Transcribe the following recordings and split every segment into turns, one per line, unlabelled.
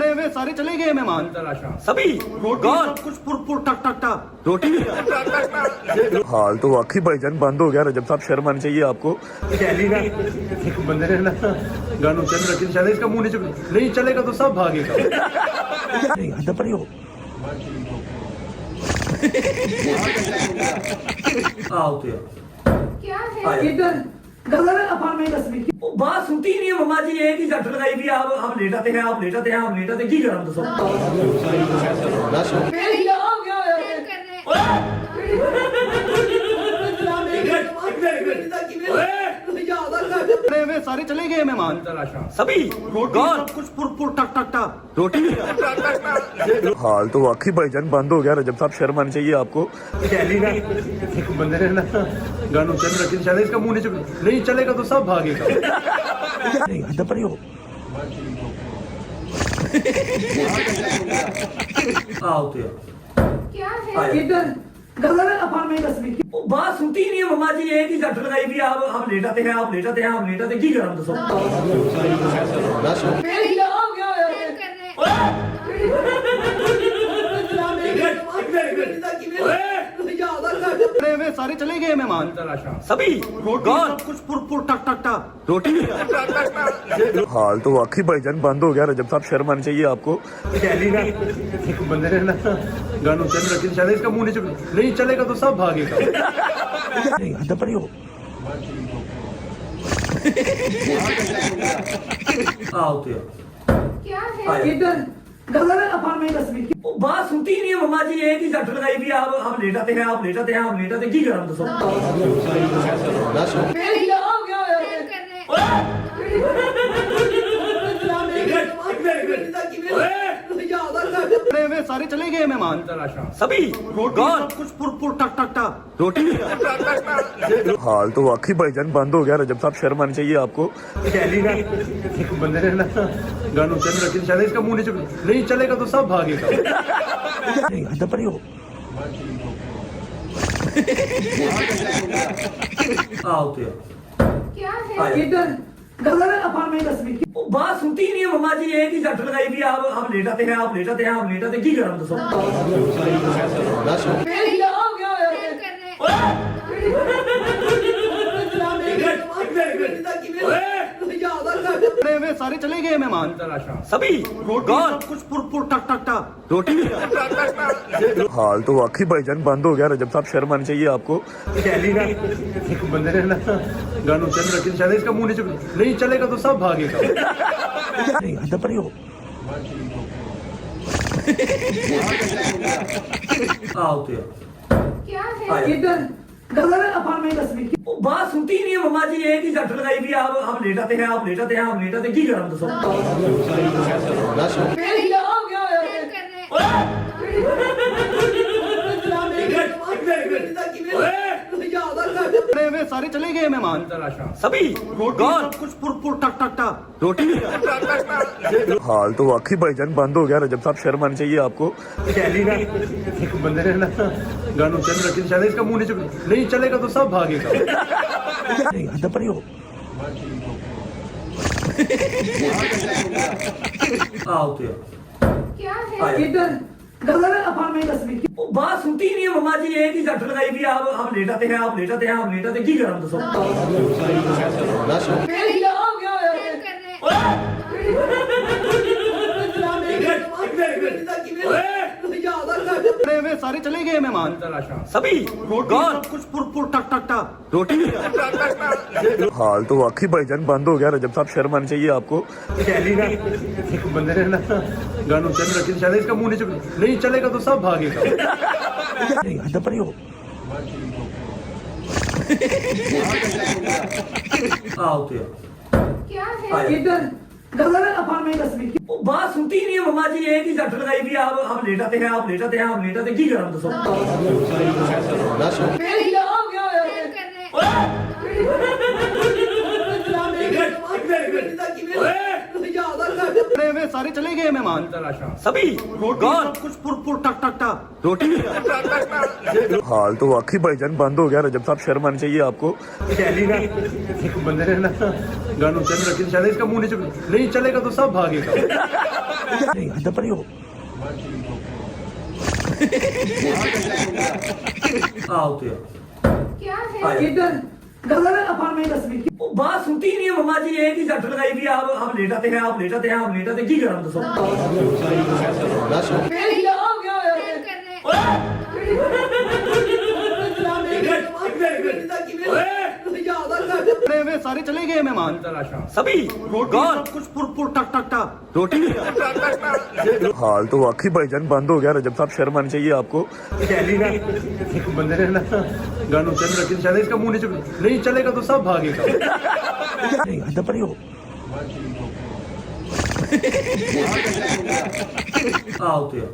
हुए सारे चले गए मेहमान सभी रोटी सब कुछ पुर पुर टक टक टक रोटी
हाल तो वाकई भाईजान बंद हो गया। रजब साहब शर्म आनी चाहिए आपको।
एक बंदे ने ना गानों चल रखी शायद इसका मुंह नहीं चलेगा तो सब भागेगा।
पड़ी हो
आओ तो
क्या है
इधर गलत है अपार में तस्वीर वो बात सुनती ही नहीं है मम्मा जी। एक ही झट लगाई भी आप लेटाते हैं आप लेटाते हैं आप लेटाते की करा तो सब हुए सारे चले गए मेहमान सभी रोटी सब कुछ पुर पुर टक टक टक रोटी
हाल तो वाकई भाईजान बंद हो गया। रजब साहब शर्म आनी चाहिए आपको।
एक बंदे ने ना गानों चल रखी शायद इसका मुंह नहीं चलेगा तो सब भागेगा।
पड़ी हो
आओ तो
क्या है
इधर गलत है अपार में तस्वीर वो बात सुनती ही नहीं है मम्मा जी। एक ही झट लगाई भी आप लेटाते हैं आप लेटाते हैं आप लेटाते की करा तो सब हुए सारे चले गए मेहमान सभी रोटी सब कुछ पुर पुर टक टक टक रोटी
हाल तो वाकई भाईजान बंद हो गया। रजब साहब शर्म आनी चाहिए आपको।
एक बंदे ने ना गानों चल रखी शायद इसका मुंह नहीं चलेगा तो सब भागेगा।
पड़ी हो
आओ तो
क्या है
इधर गलत है अपार में तस्वीर वो बात सुनती ही नहीं है मम्मा जी। एक ही झट लगाई भी आप लेटाते हैं आप लेटाते हैं आप लेटाते की करा तो सब हुए सारे चले गए मेहमान सभी रोटी सब कुछ पुर पुर टक टक टक रोटी
हाल तो वाकई भाईजान बंद हो गया। रजब साहब शर्म आनी चाहिए आपको।
एक बंदे ने ना गानों चल रखी शायद इसका मुंह नहीं चलेगा तो सब भागेगा।
पड़ी हो
आओ तो
क्या है
इधर गलत है अपार में तस्वीर वो बात सुनती ही नहीं है मम्मा जी। एक ही झट लगाई भी आप लेटाते हैं आप लेटाते हैं आप लेटाते की करा तो सब हुए सारे चले गए मेहमान सभी रोटी सब कुछ पुर पुर टक टक टक रोटी
हाल तो वाकई भाईजान बंद हो गया। रजब साहब शर्म आनी चाहिए आपको।
एक बंदे ने ना गानों चल रखी शायद इसका मुंह नहीं चलेगा तो सब भागेगा।
पड़ी हो
आओ तो
क्या है
इधर गलत है अपार में तस्वीर वो बात सुनती ही नहीं है मम्मा जी। एक ही झट लगाई भी आप लेटाते हैं आप लेटाते हैं आप लेटाते की करा तो सब हुए सारे चले गए मेहमान सभी रोटी सब कुछ पुर पुर टक टक टक रोटी
हाल तो वाकई भाईजान बंद हो गया। रजब साहब शर्म आनी चाहिए आपको।
एक बंदे ने ना गानों चल रखी शायद इसका मुंह नहीं चलेगा तो सब भागेगा।
पड़ी हो
आओ तो
क्या है
इधर गलत है अपार में तस्वीर वो बात सुनती ही नहीं है मम्मा जी। एक ही झट लगाई भी आप लेटाते हैं आप लेटाते हैं आप लेटाते की करा तो सब हुए सारे चले गए मेहमान सभी रोटी सब कुछ पुर पुर टक टक टक रोटी
हाल तो वाकई भाईजान बंद हो गया। रजब साहब शर्म आनी चाहिए आपको।
एक बंदे ने ना गानों चल रखी शायद इसका मुंह नहीं चलेगा तो सब भागेगा।
पड़ी हो
आओ तो
क्या है
इधर गलत है अपार में तस्वीर वो बात सुनती ही नहीं है मम्मा जी। एक ही झट लगाई भी आप लेटाते हैं आप लेटाते हैं आप लेटाते की करा तो सब हुए सारे चले गए मेहमान सभी रोटी सब कुछ पुर पुर टक टक टक रोटी
हाल तो वाकई भाईजान बंद हो गया रजब साहब शर्म आनी चाहिए आपको
शैली ना एक बंदे ने ना गानों चल रखी शायद इसका मुंह नहीं चलेगा तो सब भागेगा
नहीं अंदर पड़ी हो
आओ तो
क्या है
इधर गलत अपार्टमेंट तस्वीर वो बात सुनती ही नहीं है मम्मा जी। एक ही झट लगाई भी आप लेटाते हैं आप लेटाते हैं आप लेटाते की करा दसो
में सारे चले गए मेहमान
सभी
रोटी सब कुछ पुर पुर टक टक टक रोटी
हाल तो वाकई भाईजान बंद हो गया रजब साहब शर्म आनी चाहिए आपको
शैली ना एक बंदे ने ना गानों चल रखी शायद इसका मुंह नहीं चलेगा तो सब भागेगा
नहीं अंदर पड़ी हो
आओ तो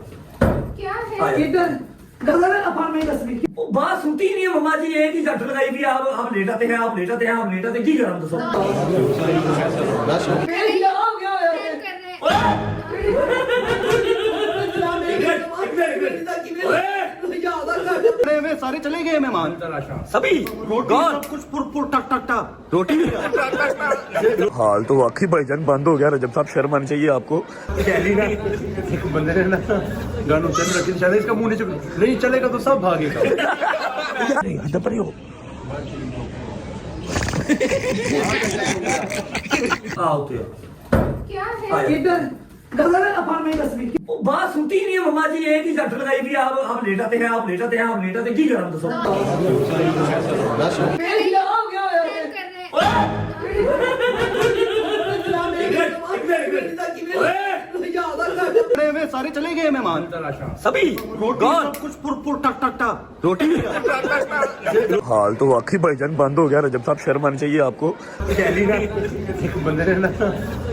क्या है
इधर गलत अपार्टमेंट तस्वीर वो बात सुनती ही नहीं है मम्मा जी। एक ही झट लगाई भी आप लेटाते हैं आप लेटाते हैं आप लेटाते की करा दसो
में सारे चले गए मेहमान
सभी
रोटी सब कुछ पुर पुर टक टक टक रोटी
हाल तो वाकई भाईजान बंद हो गया रजब साहब शर्म आनी चाहिए आपको
शैली ना एक बंदे ने ना गानों चल रखी शायद इसका मुंह नहीं चलेगा तो सब भागेगा
नहीं अंदर पड़ी हो
आओ तो
क्या है
इधर गलत अपार्टमेंट तस्वीर वो बात सुनती ही नहीं है मम्मा जी। एक ही झट लगाई भी आप लेटाते हैं आप लेटाते हैं आप लेटाते की करा दसो
में सारे चले गए मेहमान
सभी
रोटी सब कुछ पुर पुर टक टक टक रोटी
हाल तो वाकई भाईजान बंद हो गया रजब साहब शर्म आनी चाहिए आपको
शैली ना एक बंदे ने ना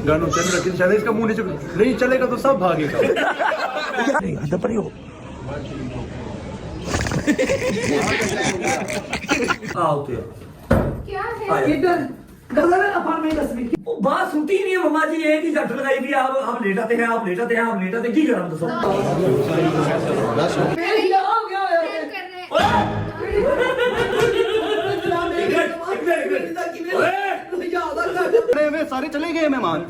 गानों चल रखी शायद इसका मुंह नहीं चलेगा तो सब भागेगा
नहीं अंदर पड़ी हो
आओ तो
क्या है
इधर गलत अपार्टमेंट तस्वीर वो बात सुनती ही नहीं है मम्मा जी। एक ही झट लगाई भी आप लेटाते हैं आप लेटाते हैं आप लेटाते की करा दसो
में सारे चले गए मेहमान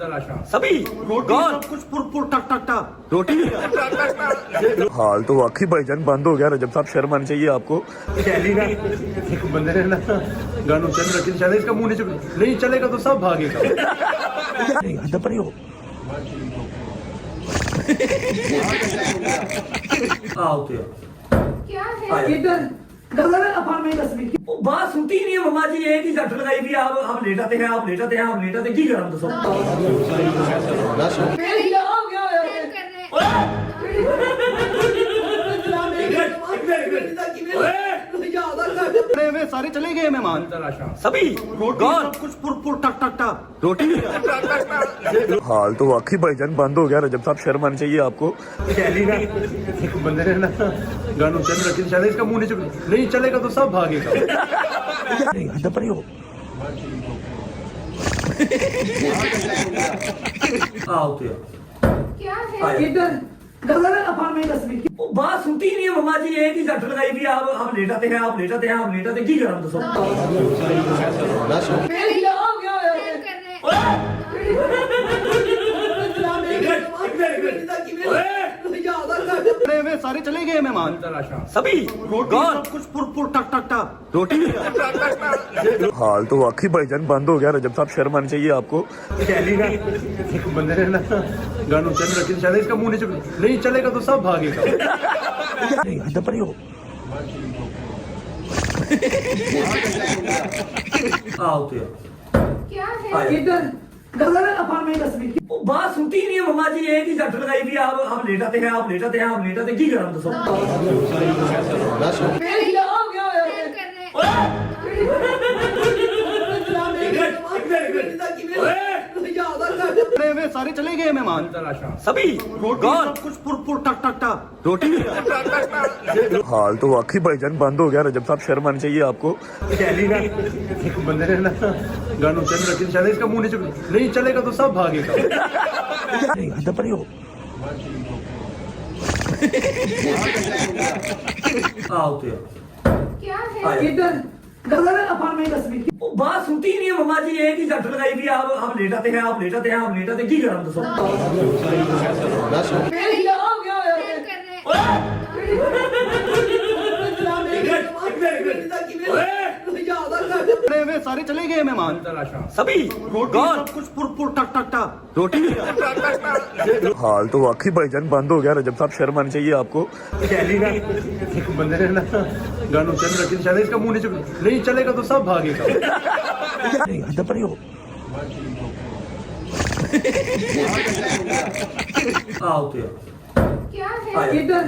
सभी
रोटी सब कुछ पुर पुर टक टक टक रोटी
हाल तो वाकई भाईजान बंद हो गया रजब साहब शर्म आनी चाहिए आपको
शैली ना एक बंदे ने ना गानों चल रखी शायद इसका मुंह नहीं चलेगा तो सब भागेगा
नहीं अंदर पड़ी हो
आओ तो
क्या है
इधर गलत अपार्टमेंट तस्वीर वो बात सुनती ही नहीं है मम्मा जी। एक ही झट लगाई भी आप लेटाते हैं आप लेटाते हैं आप लेटाते की करा दसो
में सारे चले गए मेहमान
सभी
रोटी सब कुछ पुर पुर टक टक टक रोटी
हाल तो वाकई भाईजान बंद हो गया रजब साहब शर्म आनी चाहिए आपको
शैली ना एक बंदे ने ना गानों चल रखी शायद इसका मुंह नहीं चलेगा तो सब भागेगा
नहीं अंदर पड़ी हो
आओ तो
क्या है
इधर गलत अपार्टमेंट तस्वीर वो बात सुनती ही नहीं है मम्मा जी। एक ही झट लगाई भी आप लेटाते हैं आप लेटाते हैं आप लेटाते की करा दसो
में सारे चले गए मेहमान
सभी
रोटी सब कुछ पुर पुर टक टक टक रोटी
हाल तो वाकई भाईजान बंद हो गया रजब साहब शर्म आनी चाहिए आपको
शैली ना एक बंदे ने ना गानों चल रखी शायद इसका मुंह नहीं चलेगा तो सब भागेगा
नहीं अंदर पड़ी हो
आओ तो
क्या है
इधर गलत अपार्टमेंट तस्वीर वो बात सुनती ही नहीं है मम्मा जी। एक ही झट लगाई भी आप लेटाते हैं आप लेटाते हैं आप लेटाते की करा दसो
में सारे चले गए मेहमान
सभी
रोटी सब कुछ पुर पुर टक टक टक रोटी
हाल तो वाकई भाईजान बंद हो गया रजब साहब शर्म आनी चाहिए आपको
शैली ना एक बंदे ने ना गानों चल रखी शायद इसका मुंह नहीं चलेगा तो सब भागेगा
नहीं अंदर पड़ी हो
आओ तो
क्या है
आया इधर गलत है अफान में तस्वीर वो बात सुनती ही नहीं है मम्मा जी एक ही झट लगाई भी आप लेटाते हैं आप लेटाते हैं आप लेटाते की करम दसो
वे सारे चले गए मेहमान
सभी
रोटी सब कुछ पुर टक टक टक रोटी
हाल तो वाकई भाईजान बंद हो गया रजब साहब, शर्म आनी चाहिए आपको।
एक बंदे ने ना गानों चल रखी शायद इसका मुंह नहीं चलेगा तो सब भागेगा।
हद पर ही हो।
आओ तो
क्या है
आया इधर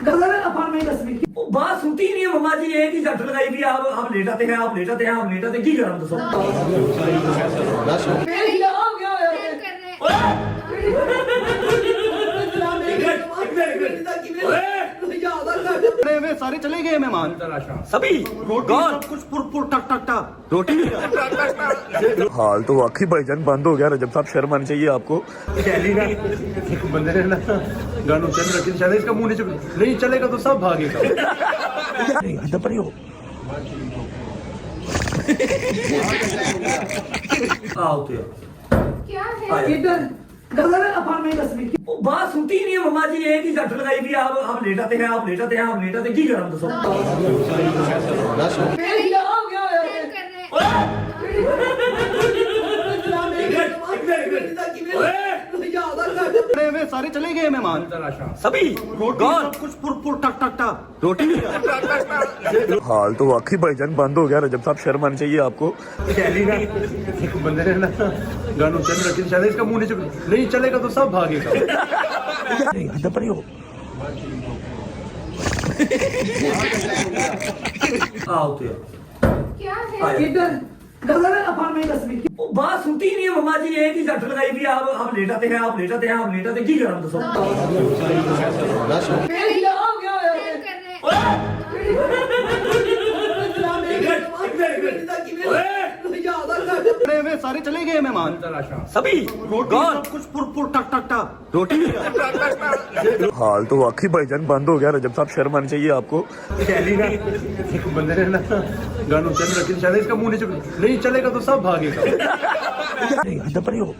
गलत है अफान में तस्वीर वो बात सुनती ही नहीं है मम्मा जी एक ही झट लगाई भी आप लेटाते हैं आप लेटाते हैं आप लेटाते की करम दसो
वे सारे चले गए मेहमान
सभी
रोटी सब कुछ पुर टक टक टक रोटी
हाल तो वाकई भाईजान बंद हो गया रजब साहब, शर्म आनी चाहिए आपको।
एक बंदे ने ना गानों चल रखी शायद इसका मुंह नहीं चलेगा तो सब भागेगा।
हद पर ही हो।
आओ तो
क्या है
आया इधर गलत है अफान में तस्वीर वो बात सुनती ही नहीं है मम्मा जी एक ही झट लगाई भी आप लेटाते हैं आप लेटाते हैं आप लेटाते की करम दसो
वे सारे चले गए मेहमान
सभी
रोटी सब कुछ पुर टक टक टक रोटी
हाल तो वाकई भाईजान बंद हो गया रजब साहब, शर्म आनी चाहिए आपको।
एक बंदे ने ना गानों चल रखी शायद इसका मुंह नहीं चलेगा तो सब भागेगा।
हद पर ही हो।
आओ तो
क्या है
आया इधर गलत है अफान में तस्वीर वो बात सुनती ही नहीं है मम्मा जी एक ही झट लगाई भी आप लेटाते हैं आप लेटाते हैं आप लेटाते की करम दसो
वे सारे चले गए मेहमान
सभी
रोटी सब कुछ पुर टक टक टक रोटी
हाल तो वाकई भाईजान बंद हो गया रजब साहब, शर्म आनी चाहिए आपको।
एक बंदे ने ना गानों चल रखी शायद इसका मुंह नहीं चलेगा तो सब भागेगा।
हद पर ही हो।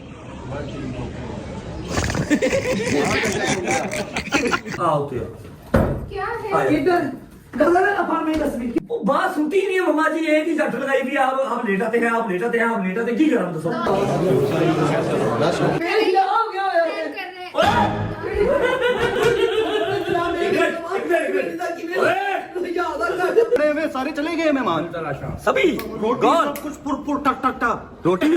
आओ तो
क्या है
आया इधर गलत है अफान में तस्वीर वो बात सुनती ही नहीं है मम्मा जी एक ही झट लगाई भी आप लेटाते हैं आप लेटाते हैं आप लेटाते की करम दसो
वे सारे चले गए मेहमान
सभी
रोटी सब कुछ पुर टक टक टक रोटी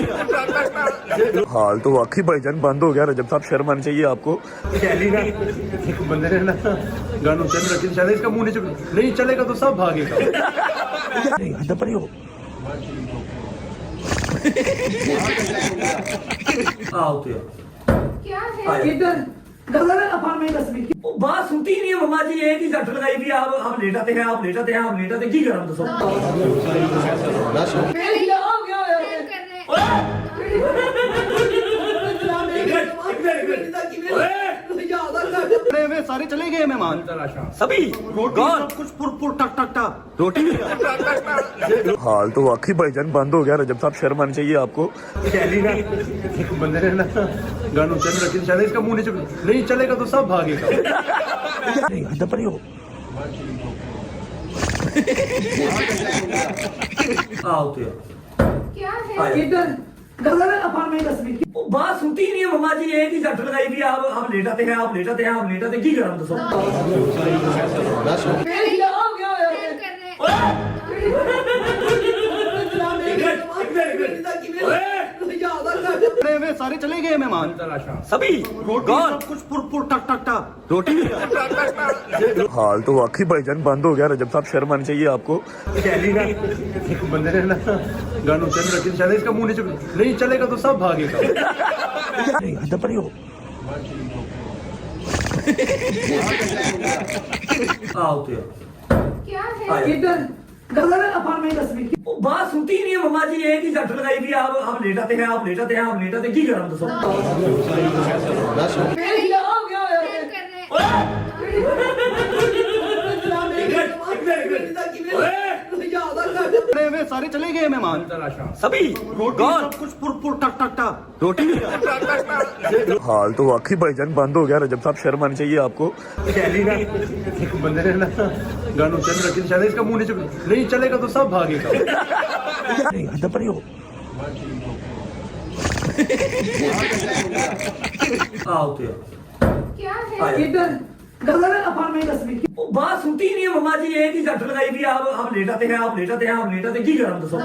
हाल तो वाकई भाईजान बंद हो गया रजब साहब, शर्म आनी चाहिए आपको।
एक बंदे ने ना गानों चल रखी शायद इसका मुंह नहीं चलेगा तो सब भागेगा।
हद पर ही हो।
आओ तो
क्या है
आया इधर गलत है अफान में तस्वीर वो बात सुनती ही नहीं है मम्मा जी एक ही झट लगाई भी आप लेटाते हैं आप लेटाते हैं आप लेटाते की करम दसो
वे सारे चले गए मेहमान
सभी
रोटी सब कुछ पुर टक टक टक रोटी
हाल तो वाकई भाईजान बंद हो गया रजब साहब, शर्म आनी चाहिए आपको।
एक बंदे ने ना गानों चल रखी शायद इसका मुंह नहीं चलेगा तो सब भागेगा।
हद पर ही हो।
आओ तो
क्या है
आया इधर गलत है अफान में तस्वीर वो बात सुनती ही नहीं है मम्मा जी एक ही झट लगाई भी आप लेटाते हैं आप लेटाते हैं आप लेटाते की करम दसो
वे सारे चले गए मेहमान
सभी
रोटी सब कुछ पुर टक टक टक रोटी
हाल तो वाकई भाईजान बंद हो गया रजब साहब, शर्म आनी चाहिए आपको।
एक बंदे ने ना गानों चल रखी शायद इसका मुंह नहीं चलेगा तो सब भागेगा।
हद पर ही हो।
आओ तो
क्या है
आया इधर गलत है अफान में तस्वीर वो बात सुनती ही नहीं है मम्मा जी एक ही झट लगाई भी आप लेटाते हैं आप लेटाते हैं आप लेटाते की करम दसो
पड़े हुए सारे चले गए मेहमान
सभी
रोटी सब कुछ पुर पुर टक टक टक
रोटी
हाल तो वाकई भाईजान बंद हो गया रजब साहब, शर्म आनी चाहिए आपको।
एक बंदे ने ना गन उतर रखी शायद इसका मुंह नीचे नहीं चलेगा तो सब भागेगा
नहीं हद पर ही हो।
आओ तो
क्या है
इधर गलत अपार्टमेंट तस्वीर वो बात सुनती ही नहीं है मम्मा जी, एक ही झट लगाई भी आप लेटाते हैं आप लेटाते हैं आप लेटाते, की करा दसो